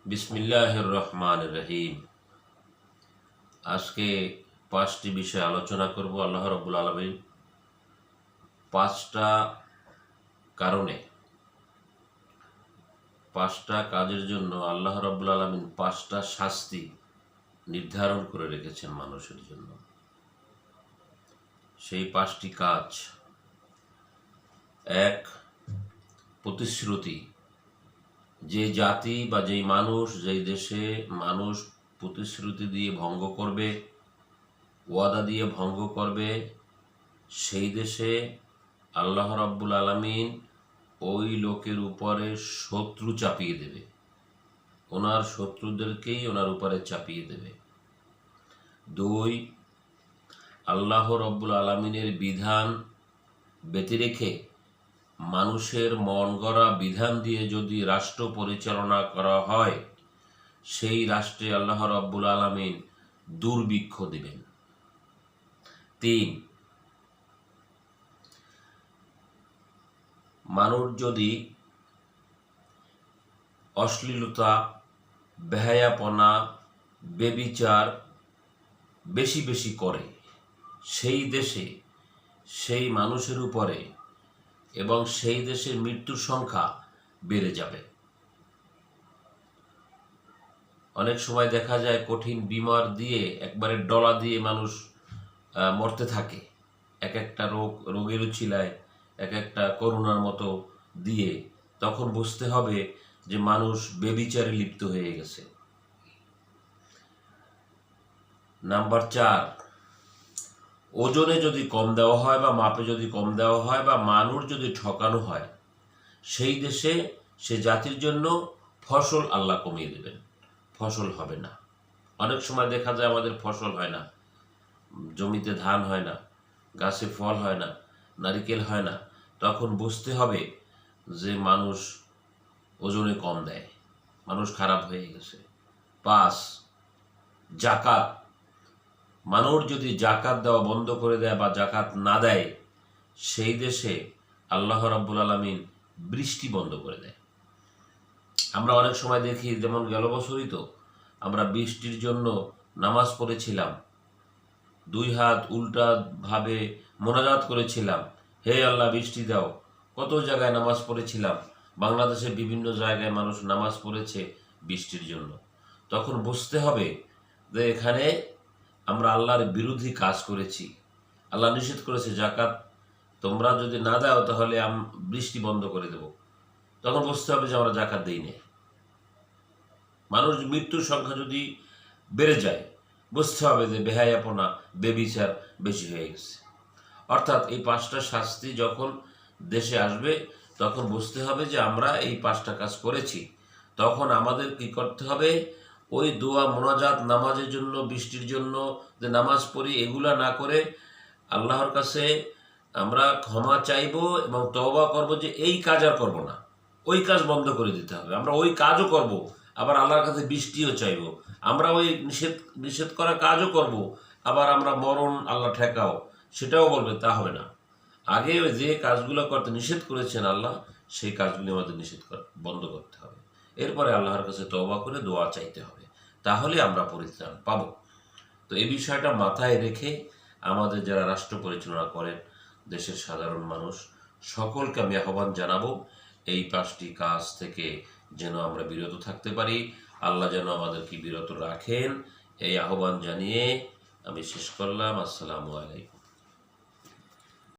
বিসমিল্লাহির রহমানির রহিম। আজকে 5টি বিষয় আলোচনা করব। আল্লাহ রাব্বুল আলামিন 5টা কারণে, 5টা কাজের জন্য আল্লাহ রাব্বুল আলামিন 5টা শাস্তি নির্ধারণ করে রেখেছেন মানুষের জন্য। সেই 5টি কাজ: 1, প্রতিশ্রুতি। যে জাতি বা যেই মানুষ, যেই দেশে মানুষ প্রতিশ্রুতি দিয়ে ভঙ্গ করবে, ওয়াদা দিয়ে ভঙ্গ করবে, সেই দেশে আল্লাহ রাব্বুল আলামিন ওই লোকের উপরে শত্রু চাপিয়ে দেবে, ওনার শত্রুদেরকেই ওনার উপরে চাপিয়ে দেবে। 2, আল্লাহ রাব্বুল আলামিনের বিধান ব্যতি রেখে মানুষের মন গড়া বিধান দিয়ে যদি রাষ্ট্র পরিচালনা করা হয়, সেই রাষ্ট্রে আল্লাহ রাব্বুল আলামিন দুর্ভিক্ষ দিবেন। 3, মানুষ যদি অশ্লীলতা, বেহায়াপনা, বেবিচার বেশি বেশি করে, সেই দেশে সেই মানুষের উপরে এবং সেই দেশের মৃত্যুর সংখ্যা বেড়ে যাবে। অনেক সময় দেখা যায় কঠিন বিমার দিয়ে, একবারে ডলা দিয়ে মানুষ মরতে থাকে। এক একটা রোগের উছিলায়, এক একটা করোনার মতো দিয়ে, তখন বুঝতে হবে যে মানুষ বেবিচারে লিপ্ত হয়ে গেছে। নাম্বার 4, ওজনে যদি কম দেওয়া হয় বা মাপে যদি কম দেওয়া হয় বা মানুষ যদি ঠকানো হয়, সেই দেশে সে জাতির জন্য ফসল আল্লাহ কমিয়ে দেবেন, ফসল হবে না। অনেক সময় দেখা যায় আমাদের ফসল হয় না, জমিতে ধান হয় না, গাছে ফল হয় না, নারিকেল হয় না, তখন বুঝতে হবে যে মানুষ ওজনে কম দেয়, মানুষ খারাপ হয়ে গেছে। 5, জাকাত। মানুষ যদি জাকাত দেওয়া বন্ধ করে দেয় বা জাকাত না দেয়, সেই দেশে আল্লাহ রাব্বুল আলামিন বৃষ্টি বন্ধ করে দেয়। আমরা অনেক সময় দেখি, যেমন গেল বছরই তো আমরা বৃষ্টির জন্য নামাজ পড়েছিলাম, 2 হাত উল্টা ভাবে মোনাজাত করেছিলাম, হে আল্লাহ বৃষ্টি দাও। কত জায়গায় নামাজ পড়েছিলাম, বাংলাদেশের বিভিন্ন জায়গায় মানুষ নামাজ পড়েছে বৃষ্টির জন্য। তখন বুঝতে হবে যে এখানে আমরা আল্লাহর বিরোধী কাজ করেছি। আল্লাহ নিষেধ করেছে জাকাত তোমরা যদি না দাও তাহলে বৃষ্টি বন্ধ করে দেব। তখন বুঝতে হবে যে আমরা জাকাত দিই না। মানুষ মৃত্যুর সংখ্যা যদি বেড়ে যায়, বুঝতে হবে যে বেহায়াপনা, বেবিচার বেশি হয়ে গেছে। অর্থাৎ এই 5টা শাস্তি যখন দেশে আসবে, তখন বুঝতে হবে যে আমরা এই 5টা কাজ করেছি। তখন আমাদের কি করতে হবে? ওই দোয়া, মোনাজাত, নামাজের জন্য, বৃষ্টির জন্য যে নামাজ পড়ি, এগুলা না করে আল্লাহর কাছে আমরা ক্ষমা চাইব এবং তওবা করব যে এই কাজ আর করব না, ওই কাজ বন্ধ করে দিতে হবে। আমরা ওই কাজও করব, আবার আল্লাহর কাছে বৃষ্টিও চাইব। আমরা ওই নিষেধ করা কাজও করব, আবার আমরা মরণ আল্লাহ ঠেকাও সেটাও বলবে, তা হবে না। আগে যে কাজগুলো করতে নিষেধ করেছেন আল্লাহ, সেই কাজগুলি আমাদের বন্ধ করতে হবে। এরপরে আল্লাহর কাছে তওবা করে দোয়া চাইতে হবে, তাহলে আমরা পরিত্রাণ পাব। তো এই বিষয়টা মাথায় রেখে আমাদের যারা রাষ্ট্র পরিচালনা করেন, দেশের সাধারণ মানুষ সকলকে আমি আহ্বান জানাবো, এই 5টি কাজ থেকে যেন আমরা বিরত থাকতে পারি। আল্লাহ যেন আমাদেরকে বিরত রাখেন, এই আহ্বান জানিয়ে আমি শেষ করলাম। আসসালামু আলাইকুম।